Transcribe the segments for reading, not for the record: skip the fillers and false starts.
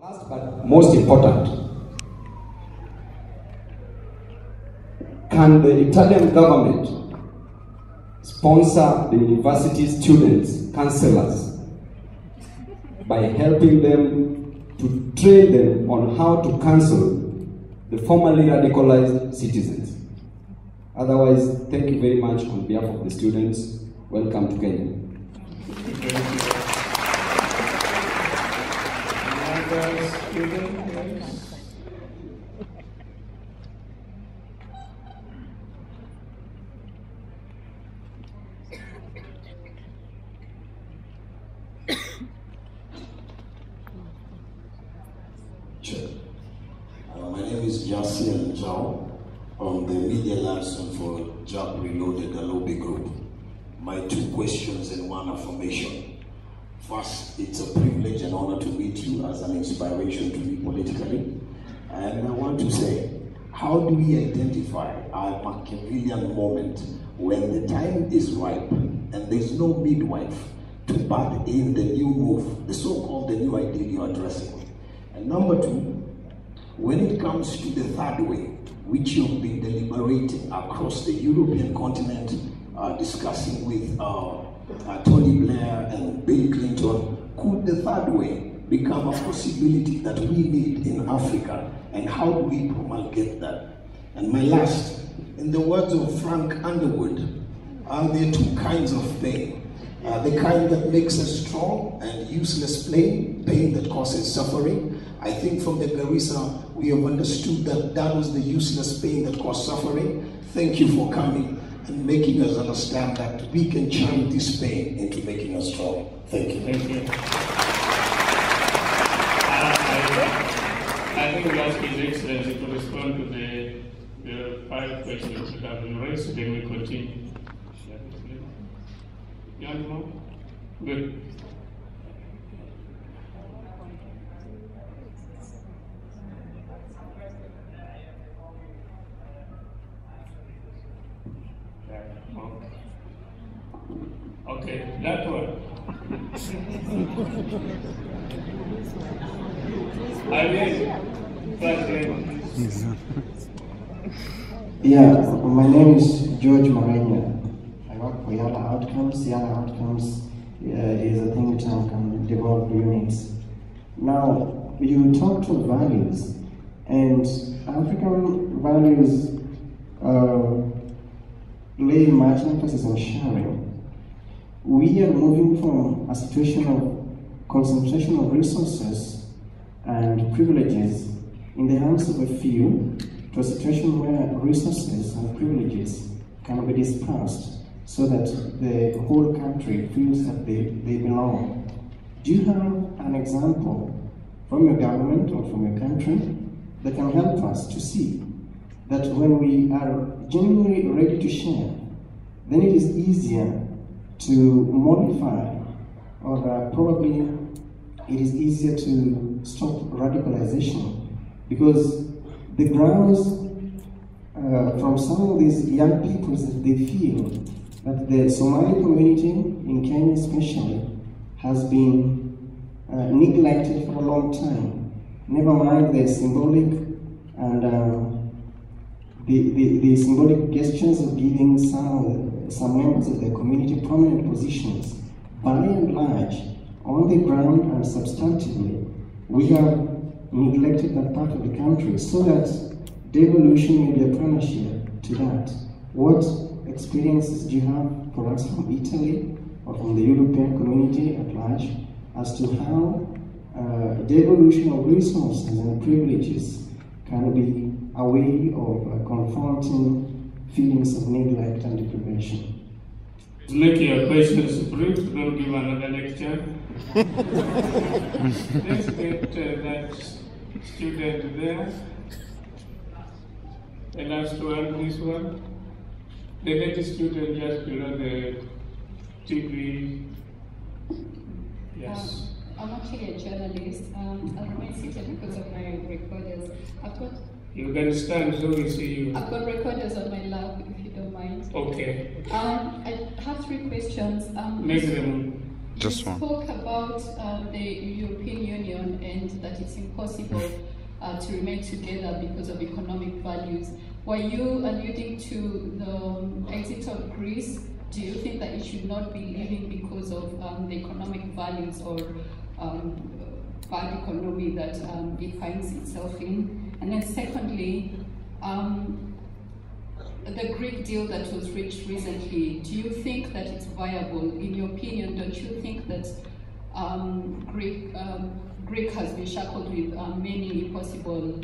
Last but most important, can the Italian government sponsor the university students, counselors, by helping them to train them on how to counsel the formerly radicalized citizens? Otherwise, thank you very much on behalf of the students. Welcome to Kenya. My name is Jassiel Zhao from the Media Liaison for Job Reloaded, the lobby group. My 2 questions and 1 affirmation. First, it's a privilege and honor to meet you as an inspiration to me politically. And I want to say, how do we identify our Machiavellian moment when the time is ripe and there's no midwife to bud in the new move, the so-called the new ideal you're addressing? And number 2, when it comes to the third way, which you've been deliberating across the European continent, discussing with Tony Blair and Bill Clinton, could the third way become a possibility that we need in Africa, and how do we promulgate that? And my last, in the words of Frank Underwood, there are 2 kinds of pain. The kind that makes us strong and useless pain that causes suffering. I think from the Garissa, we have understood that that was the useless pain that caused suffering. Thank you for coming and making us understand that we can channel this pain into making us strong. Thank you. Thank you. I think we'll ask His Excellency to respond to the 5 questions that have been raised, then we continue. You want more? Good. Okay, that one. Yeah, my name is George Marenya. I work for Yala Outcomes. Yala Outcomes is a think tank and develop units. Now, you talk to values, and African values lay much emphasis on sharing. We are moving from a situation of concentration of resources and privileges in the hands of a few to a situation where resources and privileges can be dispersed so that the whole country feels that they belong. Do you have an example from your government or from your country that can help us to see that when we are genuinely ready to share, then it is easier to modify, or probably it is easier to stop radicalization, because the grounds from some of these young people is that they feel that the Somali community in Kenya especially has been neglected for a long time. Never mind the symbolic and the symbolic gestures of giving some members of the community prominent positions. By and large, on the ground and substantively, we have neglected that part of the country, so that devolution may be a premiership to that. What experiences do you have, perhaps from Italy or from the European community at large, as to how devolution of resources and privileges can be a way of confronting feelings of neglect and deprivation? To make your questions brief, don't give another lecture. Let's get that student there. The last one, this one. The lady student just below the TV. Yes. I'm actually a journalist. I'll remain seated because of my recorders. You can stand so we see you. I've got recorders on my lap, if you don't mind. Okay. I have 3 questions. Make them Just one. You spoke about the European Union and that it's impossible to remain together because of economic values. Were you alluding to the exit of Greece? Do you think that it should not be leaving because of the economic values or bad economy that it finds itself in? And then secondly, the Greek deal that was reached recently, do you think that it's viable? In your opinion, don't you think that Greek has been shackled with many possible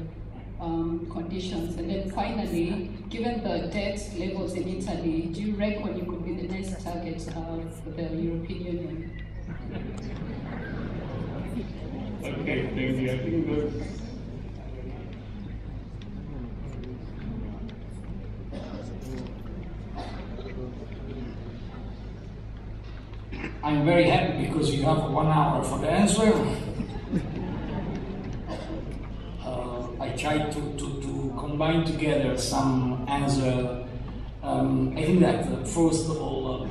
conditions? And then finally, given the debt levels in Italy, do you reckon it could be the next target of the European Union? Okay, thank you. I think that's I'm very happy because you have 1 hour for the answer. I tried to combine together some answer. I think that first of all,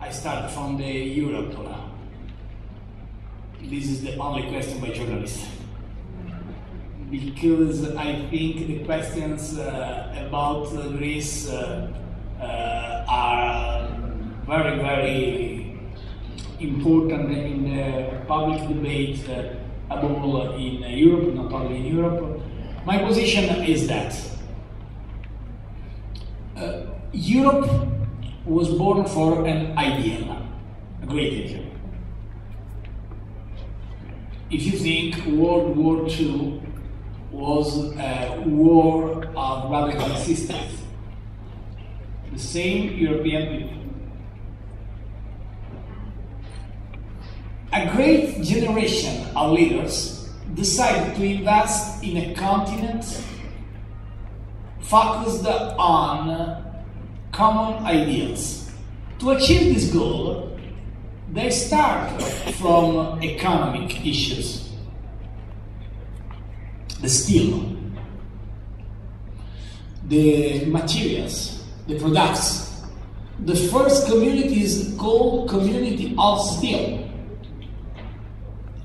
I start from the Europe. This is the only question by journalists. Because I think the questions about Greece are very, very important in the public debate, above all in Europe, not only in Europe. My position is that Europe was born for an ideal, a great ideal. If you think World War II was a war of radical resistance, the same European people. A great generation of leaders decided to invest in a continent focused on common ideals. To achieve this goal, they start from economic issues. The steel, the materials, the products. The first community is called Community of Steel.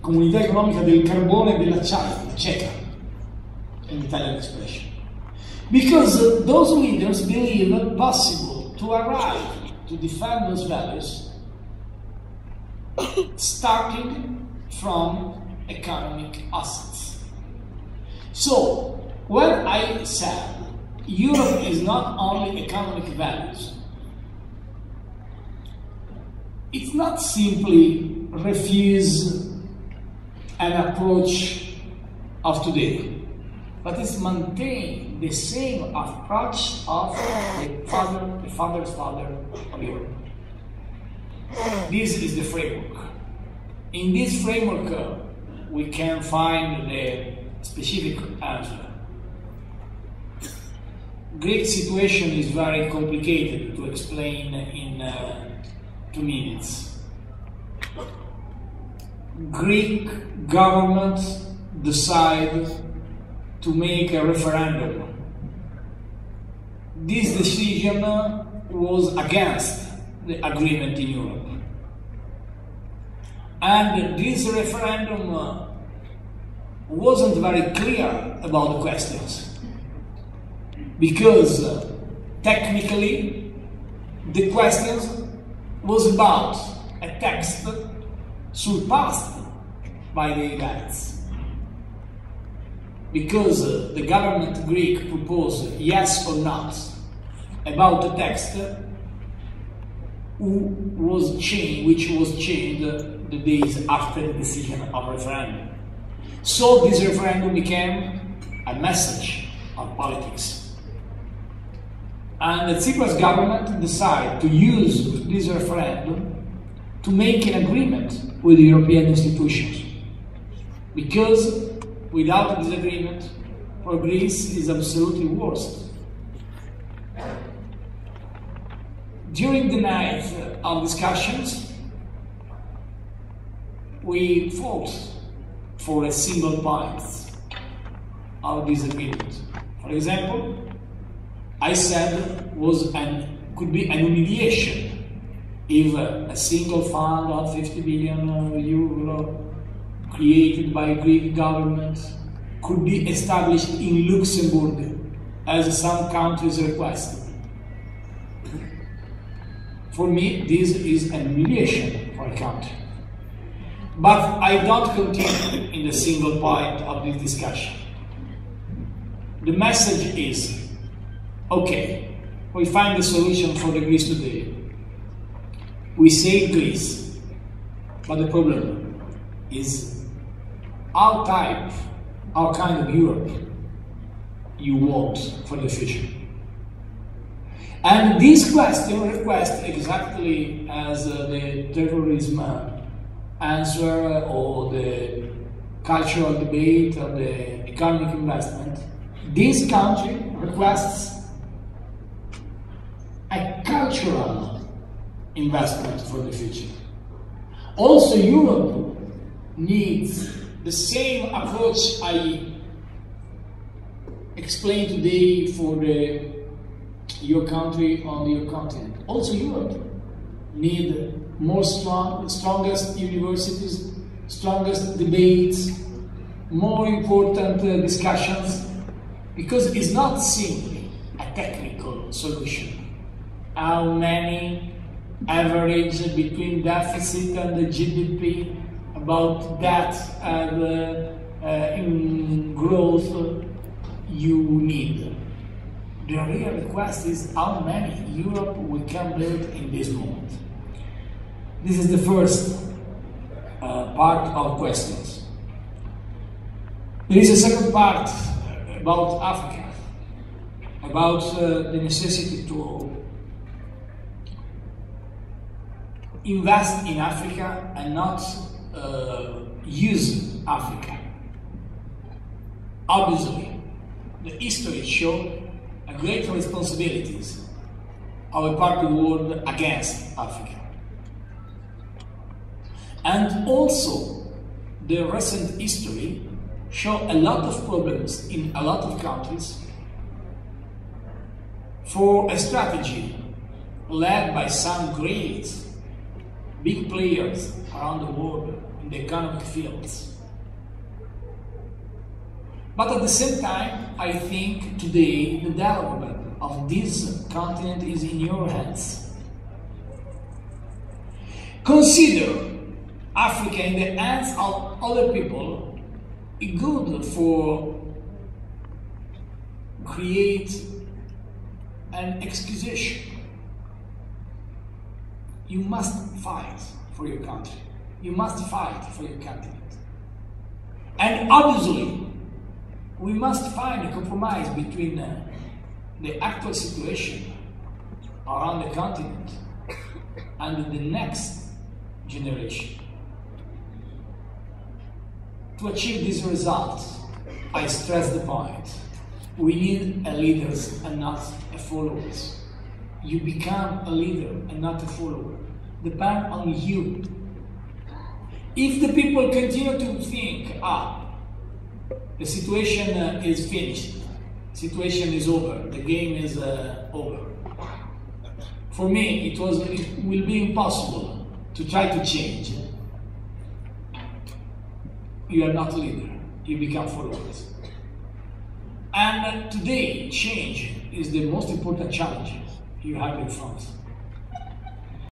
Comunità economica del carbone e dell'acciaio, ceca, in Italian expression. Because those leaders believe it possible to arrive to defend those values starting from economic assets. So, when I said Europe is not only economic values, it's not simply refuse an approach of today, but it's maintain the same approach of the father's father of Europe. This is the framework. In this framework, we can find the specific answer. Greek situation is very complicated to explain in 2 minutes. Greek government decided to make a referendum. This decision was against the agreement in Europe. And this referendum wasn't very clear about the questions, because technically the questions was about a text surpassed by the events. Because the government Greek proposed yes or not about the text which was changed the days after the decision of referendum. So this referendum became a message of politics. And the Tsipras government decided to use this referendum to make an agreement with the European institutions. Because without this agreement, for Greece is absolutely worst. During the night of discussions, we fought for a single point of this agreement. For example, I said could be an humiliation if a single fund of 50 billion euro created by Greek government could be established in Luxembourg, as some countries requested. For me, this is a humiliation for a country. But I don't continue in the single point of this discussion. The message is, okay, we find the solution for the Greece today. We save Greece, but the problem is our kind of Europe you want for the future. And this question requests exactly as the terrorism answer or the cultural debate or the economic investment. This country requests a cultural investment for the future. Also, Europe needs the same approach I explained today for your country on your continent. Also, Europe needs strongest universities, strongest debates, more important discussions, because it's not simply a technical solution. How many average between deficit and the GDP, about that and in growth you need. The real request is how many Europe we can build in this moment. This is the first part of questions. There is a second part about Africa, about the necessity to invest in Africa and not use Africa. Obviously, the history shows a great responsibilities of a part of the world against Africa. And also, the recent history show a lot of problems in a lot of countries for a strategy led by some great big players around the world in the economic fields. But at the same time, I think today the development of this continent is in your hands. Consider Africa in the hands of other people is good for create an excusation. You must fight for your country. You must fight for your continent. And obviously, we must find a compromise between the actual situation around the continent and the next generation. To achieve these results, I stress the point. We need a leaders and not a followers. You become a leader and not a follower. Depend on you. If the people continue to think, the situation is finished, situation is over, the game is over. For me, it will be impossible to try to change. You are not a leader, you become followers. And today, change is the most important challenge you have in front.